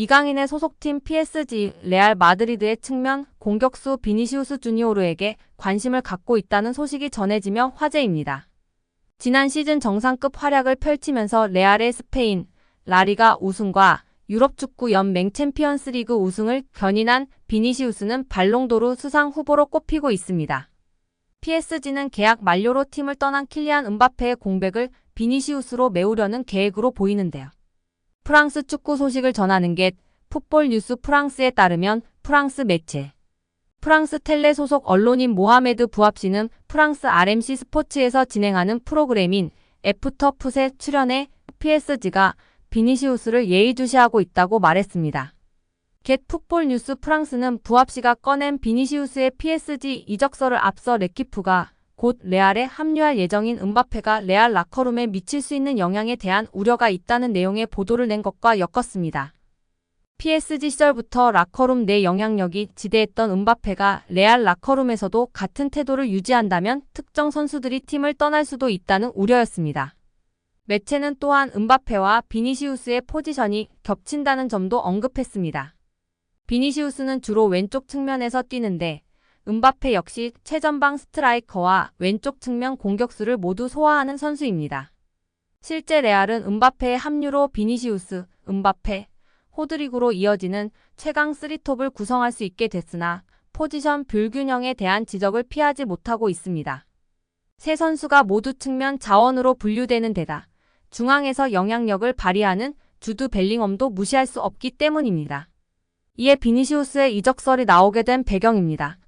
이강인의 소속팀 PSG, 레알 마드리드의 측면 공격수 비니시우스 주니오르에게 관심을 갖고 있다는 소식이 전해지며 화제입니다. 지난 시즌 정상급 활약을 펼치면서 레알의 스페인, 라리가 우승과 유럽 축구 연맹 챔피언스리그 우승을 견인한 비니시우스는 발롱도르 수상 후보로 꼽히고 있습니다. PSG는 계약 만료로 팀을 떠난 킬리안 음바페의 공백을 비니시우스로 메우려는 계획으로 보이는데요. 프랑스 축구 소식을 전하는 게 풋볼 뉴스 프랑스에 따르면 프랑스 매체 프랑스 텔레 소속 언론인 모하메드 부합씨는 프랑스 RMC 스포츠에서 진행하는 프로그램인 애프터 풋에 출연해 PSG가 비니시우스를 예의주시하고 있다고 말했습니다. 겟 풋볼 뉴스 프랑스는 부합씨가 꺼낸 비니시우스의 PSG 이적설을 앞서 레키프가 곧 레알에 합류할 예정인 음바페가 레알 라커룸에 미칠 수 있는 영향에 대한 우려가 있다는 내용의 보도를 낸 것과 엮었습니다. PSG 시절부터 라커룸 내 영향력이 지대했던 음바페가 레알 라커룸에서도 같은 태도를 유지한다면 특정 선수들이 팀을 떠날 수도 있다는 우려였습니다. 매체는 또한 음바페와 비니시우스의 포지션이 겹친다는 점도 언급했습니다. 비니시우스는 주로 왼쪽 측면에서 뛰는데 음바페 역시 최전방 스트라이커와 왼쪽 측면 공격수를 모두 소화하는 선수입니다. 실제 레알은 음바페의 합류로 비니시우스, 음바페, 호드리구로 이어지는 최강 3톱을 구성할 수 있게 됐으나 포지션 불균형에 대한 지적을 피하지 못하고 있습니다. 세 선수가 모두 측면 자원으로 분류되는 데다 중앙에서 영향력을 발휘하는 주드 벨링엄도 무시할 수 없기 때문입니다. 이에 비니시우스의 이적설이 나오게 된 배경입니다.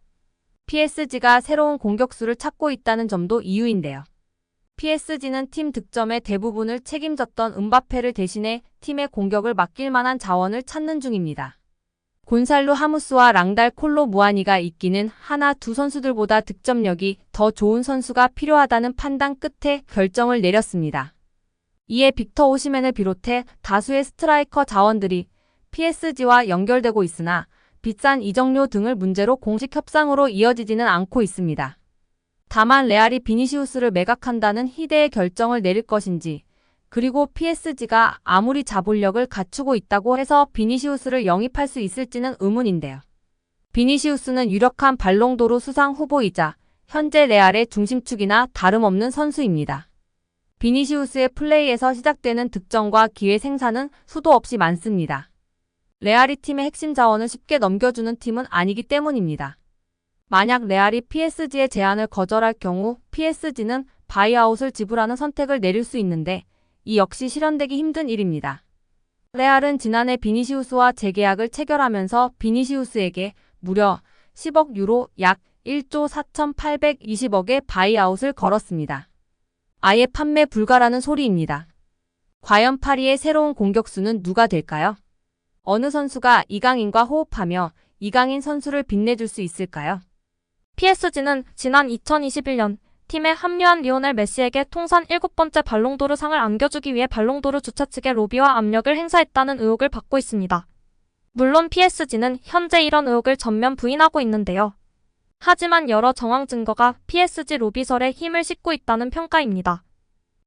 PSG가 새로운 공격수를 찾고 있다는 점도 이유인데요. PSG는 팀 득점의 대부분을 책임졌던 음바페를 대신해 팀의 공격을 맡길 만한 자원을 찾는 중입니다. 곤살루 하무스와 랑달 콜로 무아니가 있기는 하나 두 선수들보다 득점력이 더 좋은 선수가 필요하다는 판단 끝에 결정을 내렸습니다. 이에 빅터 오시멘을 비롯해 다수의 스트라이커 자원들이 PSG와 연결되고 있으나 비싼 이적료 등을 문제로 공식 협상으로 이어지지는 않고 있습니다. 다만 레알이 비니시우스를 매각한다는 희대의 결정을 내릴 것인지 그리고 PSG가 아무리 자본력을 갖추고 있다고 해서 비니시우스를 영입할 수 있을지는 의문인데요. 비니시우스는 유력한 발롱도르 수상 후보이자 현재 레알의 중심축이나 다름없는 선수입니다. 비니시우스의 플레이에서 시작되는 득점과 기회 생산은 수도 없이 많습니다. 레알이 팀의 핵심 자원을 쉽게 넘겨주는 팀은 아니기 때문입니다. 만약 레알이 PSG의 제안을 거절할 경우 PSG는 바이아웃을 지불하는 선택을 내릴 수 있는데 이 역시 실현되기 힘든 일입니다. 레알은 지난해 비니시우스와 재계약을 체결하면서 비니시우스에게 무려 10억 유로 약 1조 4,820억의 바이아웃을 걸었습니다. 아예 판매 불가라는 소리입니다. 과연 파리의 새로운 공격수는 누가 될까요? 어느 선수가 이강인과 호흡하며 이강인 선수를 빛내줄 수 있을까요? PSG는 지난 2021년 팀에 합류한 리오넬 메시에게 통산 7번째 발롱도르 상을 안겨주기 위해 발롱도르 주최 측의 로비와 압력을 행사했다는 의혹을 받고 있습니다. 물론 PSG는 현재 이런 의혹을 전면 부인하고 있는데요. 하지만 여러 정황 증거가 PSG 로비설에 힘을 싣고 있다는 평가입니다.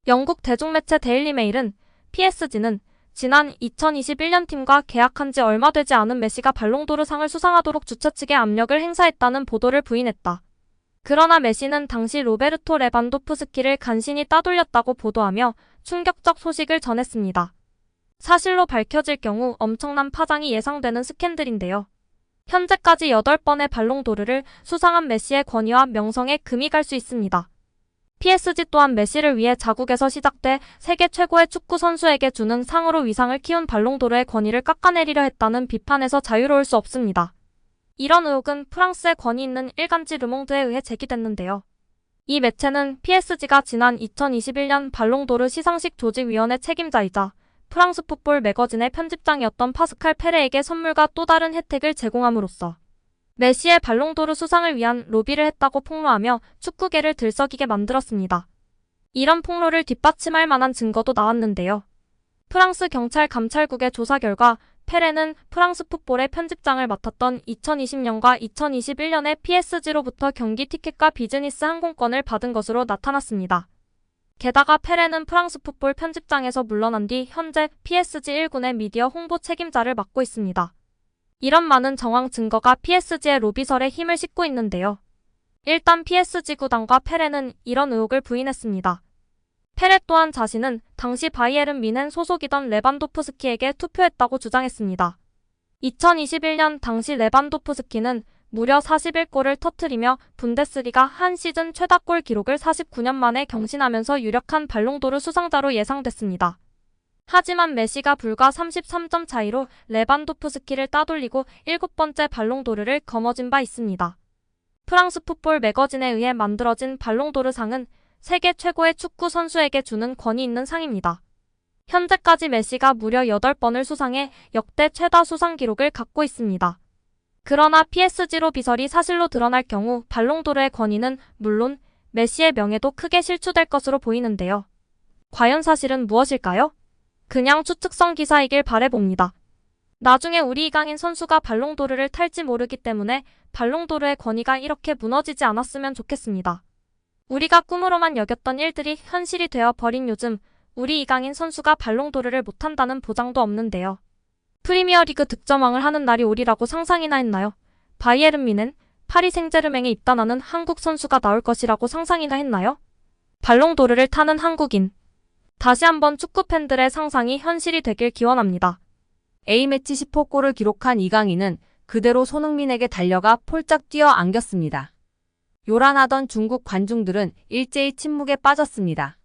영국 대중매체 데일리 메일은 PSG는 지난 2021년 팀과 계약한 지 얼마 되지 않은 메시가 발롱도르 상을 수상하도록 주최 측에 압력을 행사했다는 보도를 부인했다. 그러나 메시는 당시 로베르토 레반도프스키를 간신히 따돌렸다고 보도하며 충격적 소식을 전했습니다. 사실로 밝혀질 경우 엄청난 파장이 예상되는 스캔들인데요. 현재까지 8번의 발롱도르를 수상한 메시의 권위와 명성에 금이 갈 수 있습니다. PSG 또한 메시를 위해 자국에서 시작돼 세계 최고의 축구 선수에게 주는 상으로 위상을 키운 발롱도르의 권위를 깎아내리려 했다는 비판에서 자유로울 수 없습니다. 이런 의혹은 프랑스의 권위 있는 일간지 르몽드에 의해 제기됐는데요. 이 매체는 PSG가 지난 2021년 발롱도르 시상식 조직위원회 책임자이자 프랑스 풋볼 매거진의 편집장이었던 파스칼 페레에게 선물과 또 다른 혜택을 제공함으로써 메시의 발롱도르 수상을 위한 로비를 했다고 폭로하며 축구계를 들썩이게 만들었습니다. 이런 폭로를 뒷받침할 만한 증거도 나왔는데요. 프랑스 경찰 감찰국의 조사 결과 페레는 프랑스 풋볼의 편집장을 맡았던 2020년과 2021년에 PSG로부터 경기 티켓과 비즈니스 항공권을 받은 것으로 나타났습니다. 게다가 페레는 프랑스 풋볼 편집장에서 물러난 뒤 현재 PSG 1군의 미디어 홍보 책임자를 맡고 있습니다. 이런 많은 정황 증거가 PSG의 로비설에 힘을 싣고 있는데요. 일단 PSG 구단과 페레는 이런 의혹을 부인했습니다. 페레 또한 자신은 당시 바이에른 뮌헨 소속이던 레반도프스키에게 투표했다고 주장했습니다. 2021년 당시 레반도프스키는 무려 41골을 터뜨리며 분데스리가 한 시즌 최다골 기록을 49년 만에 경신하면서 유력한 발롱도르 수상자로 예상됐습니다. 하지만 메시가 불과 33점 차이로 레반도프스키를 따돌리고 7번째 발롱도르를 거머쥔 바 있습니다. 프랑스 풋볼 매거진에 의해 만들어진 발롱도르 상은 세계 최고의 축구 선수에게 주는 권위 있는 상입니다. 현재까지 메시가 무려 8번을 수상해 역대 최다 수상 기록을 갖고 있습니다. 그러나 PSG로 비설이 사실로 드러날 경우 발롱도르의 권위는 물론 메시의 명예도 크게 실추될 것으로 보이는데요. 과연 사실은 무엇일까요? 그냥 추측성 기사이길 바라봅니다. 나중에 우리 이강인 선수가 발롱도르를 탈지 모르기 때문에 발롱도르의 권위가 이렇게 무너지지 않았으면 좋겠습니다. 우리가 꿈으로만 여겼던 일들이 현실이 되어 버린 요즘 우리 이강인 선수가 발롱도르를 못한다는 보장도 없는데요. 프리미어리그 득점왕을 하는 날이 오리라고 상상이나 했나요? 바이에른 뮌헨, 파리 생제르맹에 입단하는 한국 선수가 나올 것이라고 상상이나 했나요? 발롱도르를 타는 한국인. 다시 한번 축구 팬들의 상상이 현실이 되길 기원합니다. A매치 10호 골을 기록한 이강인은 그대로 손흥민에게 달려가 폴짝 뛰어 안겼습니다. 요란하던 중국 관중들은 일제히 침묵에 빠졌습니다.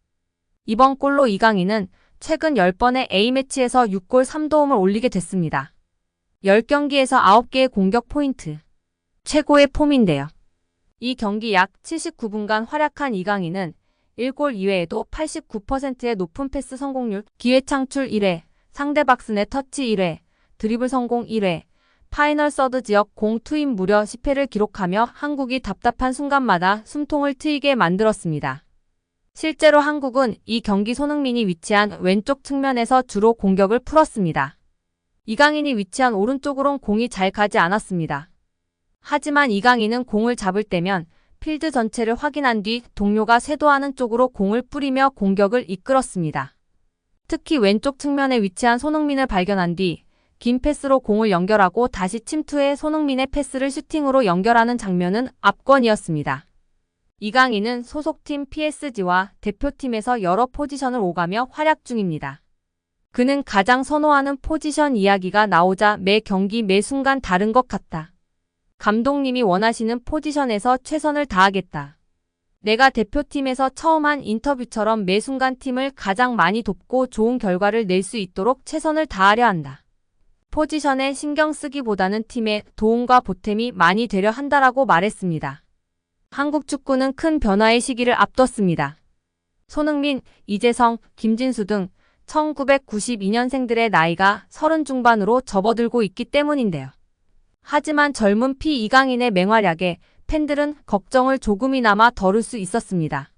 이번 골로 이강인은 최근 10번의 A매치에서 6골 3도움을 올리게 됐습니다. 10경기에서 9개의 공격 포인트. 최고의 폼인데요. 이 경기 약 79분간 활약한 이강인은 1골 이외에도 89%의 높은 패스 성공률, 기회 창출 1회, 상대 박스 내 터치 1회, 드리블 성공 1회, 파이널 서드 지역 공 투입 무려 10회를 기록하며 한국이 답답한 순간마다 숨통을 트이게 만들었습니다. 실제로 한국은 이 경기 손흥민이 위치한 왼쪽 측면에서 주로 공격을 풀었습니다. 이강인이 위치한 오른쪽으론 공이 잘 가지 않았습니다. 하지만 이강인은 공을 잡을 때면 필드 전체를 확인한 뒤 동료가 쇄도하는 쪽으로 공을 뿌리며 공격을 이끌었습니다. 특히 왼쪽 측면에 위치한 손흥민을 발견한 뒤 긴 패스로 공을 연결하고 다시 침투해 손흥민의 패스를 슈팅으로 연결하는 장면은 압권이었습니다. 이강인은 소속팀 PSG와 대표팀에서 여러 포지션을 오가며 활약 중입니다. 그는 가장 선호하는 포지션 이야기가 나오자 매 경기 매 순간 다른 것 같다. 감독님이 원하시는 포지션에서 최선을 다하겠다. 내가 대표팀에서 처음 한 인터뷰처럼 매 순간 팀을 가장 많이 돕고 좋은 결과를 낼 수 있도록 최선을 다하려 한다. 포지션에 신경 쓰기보다는 팀의 도움과 보탬이 많이 되려 한다라고 말했습니다. 한국 축구는 큰 변화의 시기를 앞뒀습니다. 손흥민, 이재성, 김진수 등 1992년생들의 나이가 30 중반으로 접어들고 있기 때문인데요. 하지만 젊은 이강인의 맹활약에 팬들은 걱정을 조금이나마 덜을 수 있었습니다.